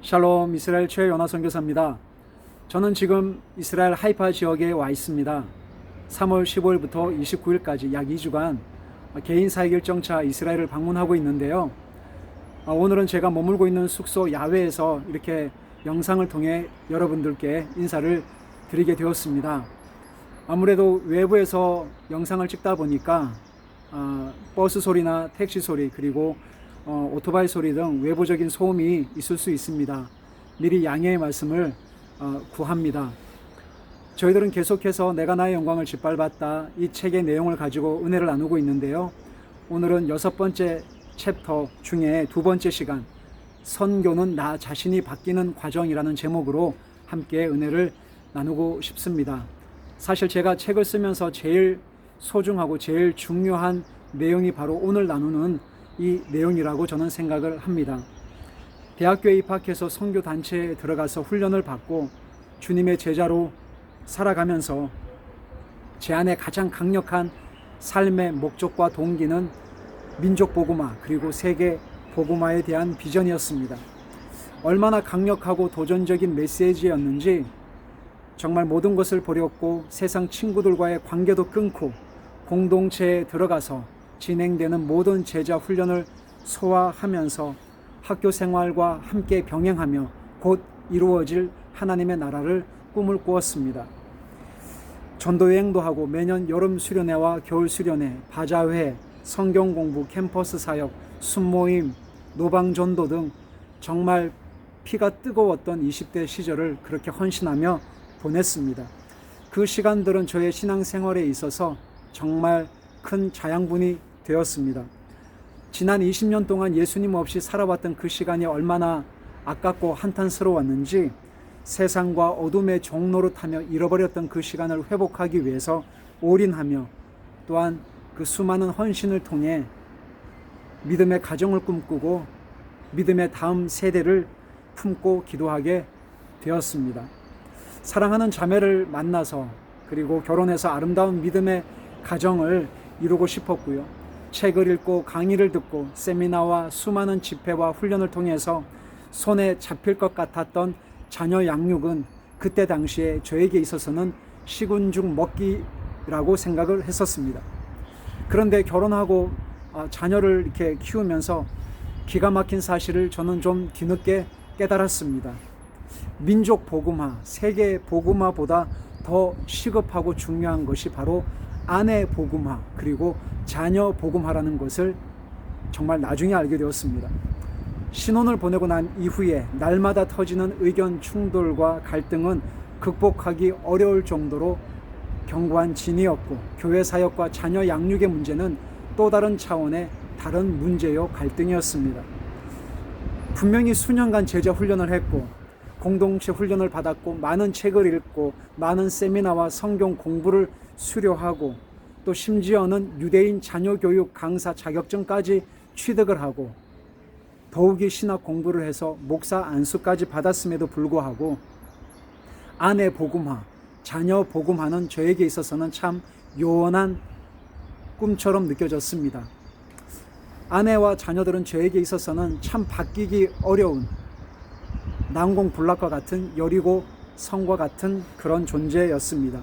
샬롬, 이스라엘 최연화 선교사입니다. 저는 지금 이스라엘 하이파 지역에 와 있습니다. 3월 15일부터 29일까지 약 2주간 개인 사역일정차 이스라엘을 방문하고 있는데요. 오늘은 제가 머물고 있는 숙소 야외에서 이렇게 영상을 통해 여러분들께 인사를 드리게 되었습니다. 아무래도 외부에서 영상을 찍다 보니까 버스 소리나 택시 소리, 그리고 오토바이 소리 등 외부적인 소음이 있을 수 있습니다. 미리 양해의 말씀을 구합니다. 저희들은 계속해서 내가 나의 영광을 짓밟았다, 이 책의 내용을 가지고 은혜를 나누고 있는데요. 오늘은 6번째 챕터 중에 2번째 시간, 선교는 나 자신이 바뀌는 과정이라는 제목으로 함께 은혜를 나누고 싶습니다. 사실 제가 책을 쓰면서 제일 소중하고 제일 중요한 내용이 바로 오늘 나누는 이 내용이라고 저는 생각을 합니다. 대학교에 입학해서 선교단체에 들어가서 훈련을 받고 주님의 제자로 살아가면서 제 안에 가장 강력한 삶의 목적과 동기는 민족 복음화 그리고 세계 복음화에 대한 비전이었습니다. 얼마나 강력하고 도전적인 메시지였는지 정말 모든 것을 버렸고 세상 친구들과의 관계도 끊고 공동체에 들어가서 진행되는 모든 제자 훈련을 소화하면서 학교 생활과 함께 병행하며 곧 이루어질 하나님의 나라를 꿈을 꾸었습니다. 전도여행도 하고 매년 여름 수련회와 겨울 수련회, 바자회, 성경 공부, 캠퍼스 사역, 순모임, 노방전도 등 정말 피가 뜨거웠던 20대 시절을 그렇게 헌신하며 보냈습니다. 그 시간들은 저의 신앙생활에 있어서 정말 큰 자양분이 되었습니다. 지난 20년 동안 예수님 없이 살아왔던 그 시간이 얼마나 아깝고 한탄스러웠는지 세상과 어둠의 종노릇하며 잃어버렸던 그 시간을 회복하기 위해서 올인하며 또한 그 수많은 헌신을 통해 믿음의 가정을 꿈꾸고 믿음의 다음 세대를 품고 기도하게 되었습니다. 사랑하는 자매를 만나서 그리고 결혼해서 아름다운 믿음의 가정을 이루고 싶었고요. 책을 읽고 강의를 듣고 세미나와 수많은 집회와 훈련을 통해서 손에 잡힐 것 같았던 자녀 양육은 그때 당시에 저에게 있어서는 식은 죽 먹기라고 생각을 했었습니다. 그런데 결혼하고 자녀를 이렇게 키우면서 기가 막힌 사실을 저는 좀 뒤늦게 깨달았습니다. 민족 복음화, 세계 복음화보다 더 시급하고 중요한 것이 바로 아내 복음화 그리고 자녀 복음화라는 것을 정말 나중에 알게 되었습니다. 신혼을 보내고 난 이후에 날마다 터지는 의견 충돌과 갈등은 극복하기 어려울 정도로 견고한 진이었고, 교회 사역과 자녀 양육의 문제는 또 다른 차원의 다른 문제요 갈등이었습니다. 분명히 수년간 제자 훈련을 했고 공동체 훈련을 받았고 많은 책을 읽고 많은 세미나와 성경 공부를 수료하고 또 심지어는 유대인 자녀교육 강사 자격증까지 취득을 하고 더욱이 신학 공부를 해서 목사 안수까지 받았음에도 불구하고 아내 복음화, 자녀 복음화는 저에게 있어서는 참 요원한 꿈처럼 느껴졌습니다. 아내와 자녀들은 저에게 있어서는 참 바뀌기 어려운 난공불락과 같은 여리고 성과 같은 그런 존재였습니다.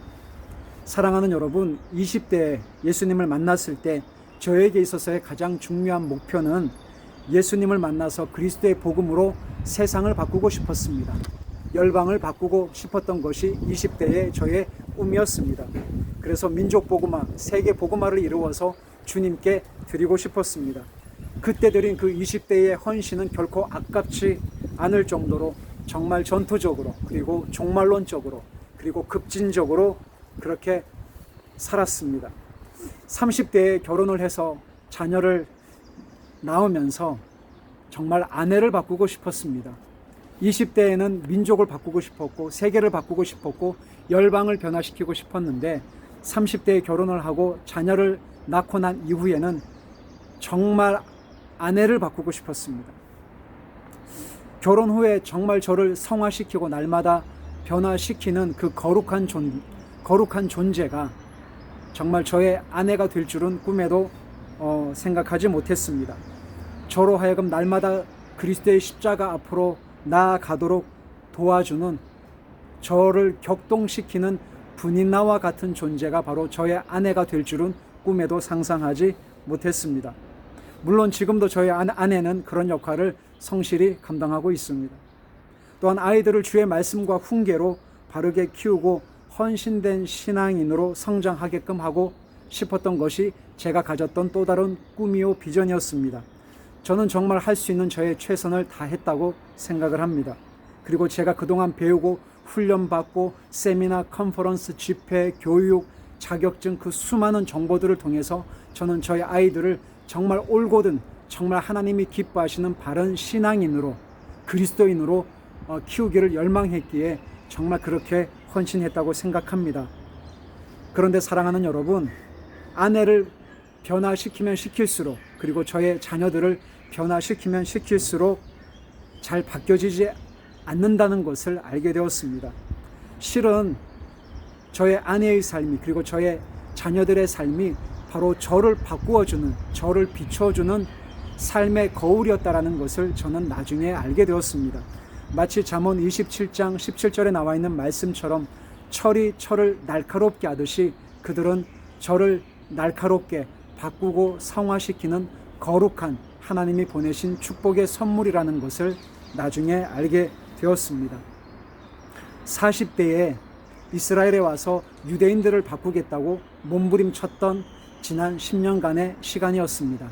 사랑하는 여러분, 20대에 예수님을 만났을 때 저에게 있어서의 가장 중요한 목표는 예수님을 만나서 그리스도의 복음으로 세상을 바꾸고 싶었습니다. 열방을 바꾸고 싶었던 것이 20대의 저의 꿈이었습니다. 그래서 민족 복음화, 세계 복음화를 이루어서 주님께 드리고 싶었습니다. 그때 드린 그 20대의 헌신은 결코 아깝지 않을 정도로 정말 전투적으로 그리고 종말론적으로 그리고 급진적으로 그렇게 살았습니다. 30대에 결혼을 해서 자녀를 낳으면서 정말 아내를 바꾸고 싶었습니다. 20대에는 민족을 바꾸고 싶었고 세계를 바꾸고 싶었고 열방을 변화시키고 싶었는데 30대에 결혼을 하고 자녀를 낳고 난 이후에는 정말 아내를 바꾸고 싶었습니다. 결혼 후에 정말 저를 성화시키고 날마다 변화시키는 그 거룩한 존재가 정말 저의 아내가 될 줄은 꿈에도 생각하지 못했습니다. 저로 하여금 날마다 그리스도의 십자가 앞으로 나아가도록 도와주는, 저를 격동시키는 분인나와 같은 존재가 바로 저의 아내가 될 줄은 꿈에도 상상하지 못했습니다. 물론 지금도 저의 아내는 그런 역할을 성실히 감당하고 있습니다. 또한 아이들을 주의 말씀과 훈계로 바르게 키우고 헌신된 신앙인으로 성장하게끔 하고 싶었던 것이 제가 가졌던 또 다른 꿈이요 비전이었습니다. 저는 정말 할 수 있는 저의 최선을 다했다고 생각을 합니다. 그리고 제가 그동안 배우고 훈련받고 세미나, 컨퍼런스, 집회, 교육, 자격증, 그 수많은 정보들을 통해서 저는 저희 아이들을 정말 올곧은, 정말 하나님이 기뻐하시는 바른 신앙인으로, 그리스도인으로 키우기를 열망했기에 정말 그렇게 헌신했다고 생각합니다. 그런데 사랑하는 여러분, 아내를 변화시키면 시킬수록, 그리고 저의 자녀들을 변화시키면 시킬수록 잘 바뀌어지지 않는다는 것을 알게 되었습니다. 실은 저의 아내의 삶이, 그리고 저의 자녀들의 삶이 바로 저를 바꾸어주는, 저를 비춰주는 삶의 거울이었다라는 것을 저는 나중에 알게 되었습니다. 마치 잠언 27장 17절에 나와 있는 말씀처럼 철이 철을 날카롭게 하듯이 그들은 저를 날카롭게 바꾸고 성화시키는 거룩한 하나님이 보내신 축복의 선물이라는 것을 나중에 알게 되었습니다. 40대에 이스라엘에 와서 유대인들을 바꾸겠다고 몸부림쳤던 지난 10년간의 시간이었습니다.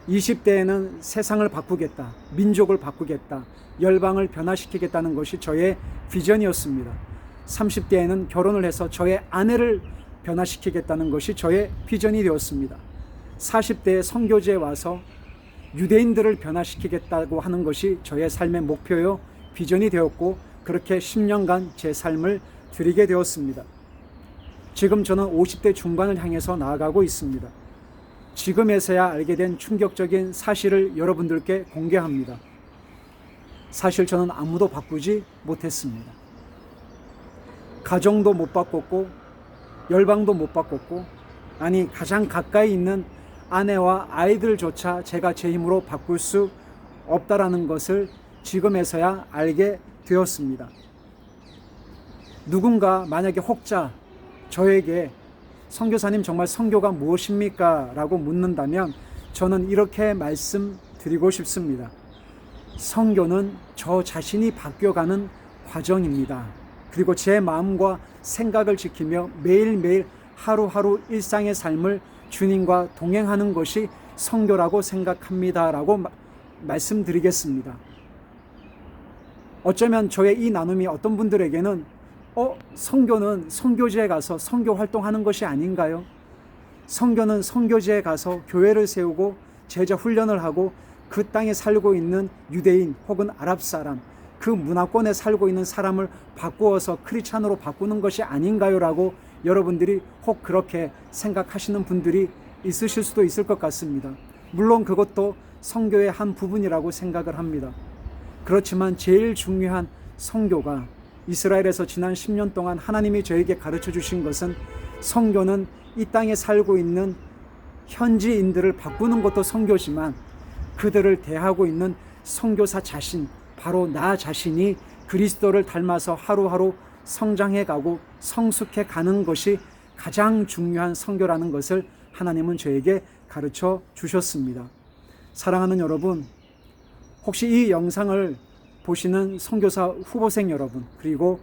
20대에는 세상을 바꾸겠다, 민족을 바꾸겠다, 열방을 변화시키겠다는 것이 저의 비전이었습니다. 30대에는 결혼을 해서 저의 아내를 변화시키겠다는 것이 저의 비전이 되었습니다. 40대에 선교지에 와서 유대인들을 변화시키겠다고 하는 것이 저의 삶의 목표요 비전이 되었고, 그렇게 10년간 제 삶을 드리게 되었습니다. 지금 저는 50대 중반을 향해서 나아가고 있습니다. 지금에서야 알게 된 충격적인 사실을 여러분들께 공개합니다. 사실 저는 아무도 바꾸지 못했습니다. 가정도 못 바꿨고, 열방도 못 바꿨고, 아니 가장 가까이 있는 아내와 아이들조차 제가 제 힘으로 바꿀 수 없다라는 것을 지금에서야 알게 되었습니다. 누군가 만약에 혹자 저에게 선교사님 정말 선교가 무엇입니까? 라고 묻는다면 저는 이렇게 말씀드리고 싶습니다. 선교는 저 자신이 바뀌어가는 과정입니다. 그리고 제 마음과 생각을 지키며 매일매일 하루하루 일상의 삶을 주님과 동행하는 것이 선교라고 생각합니다. 라고 말씀드리겠습니다. 어쩌면 저의 이 나눔이 어떤 분들에게는 선교는 선교지에 가서 선교 활동하는 것이 아닌가요? 선교는 선교지에 가서 교회를 세우고 제자 훈련을 하고 그 땅에 살고 있는 유대인 혹은 아랍 사람, 그 문화권에 살고 있는 사람을 바꾸어서 크리스찬으로 바꾸는 것이 아닌가요? 라고 여러분들이 혹 그렇게 생각하시는 분들이 있으실 수도 있을 것 같습니다. 물론 그것도 선교의 한 부분이라고 생각을 합니다. 그렇지만 제일 중요한 선교가, 이스라엘에서 지난 10년 동안 하나님이 저에게 가르쳐 주신 것은, 선교는 이 땅에 살고 있는 현지인들을 바꾸는 것도 선교지만 그들을 대하고 있는 선교사 자신, 바로 나 자신이 그리스도를 닮아서 하루하루 성장해가고 성숙해 가는 것이 가장 중요한 선교라는 것을 하나님은 저에게 가르쳐 주셨습니다. 사랑하는 여러분, 혹시 이 영상을 보시는 선교사 후보생 여러분, 그리고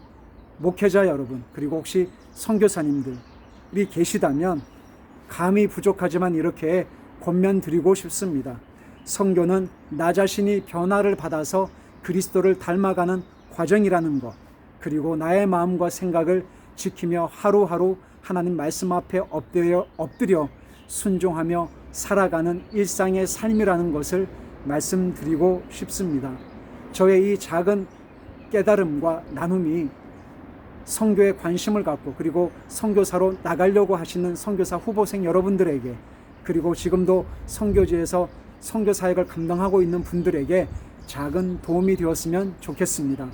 목회자 여러분, 그리고 혹시 선교사님들이 계시다면 감이 부족하지만 이렇게 권면드리고 싶습니다. 선교는 나 자신이 변화를 받아서 그리스도를 닮아가는 과정이라는 것, 그리고 나의 마음과 생각을 지키며 하루하루 하나님 말씀 앞에 엎드려 순종하며 살아가는 일상의 삶이라는 것을 말씀드리고 싶습니다. 저의 이 작은 깨달음과 나눔이 선교에 관심을 갖고, 그리고 선교사로 나가려고 하시는 선교사 후보생 여러분들에게, 그리고 지금도 선교지에서 선교 사역을 감당하고 있는 분들에게 작은 도움이 되었으면 좋겠습니다.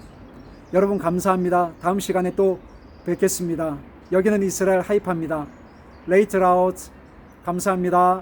여러분 감사합니다. 다음 시간에 또 뵙겠습니다. 여기는 이스라엘 하이파입니다. 레이트 아웃. 감사합니다.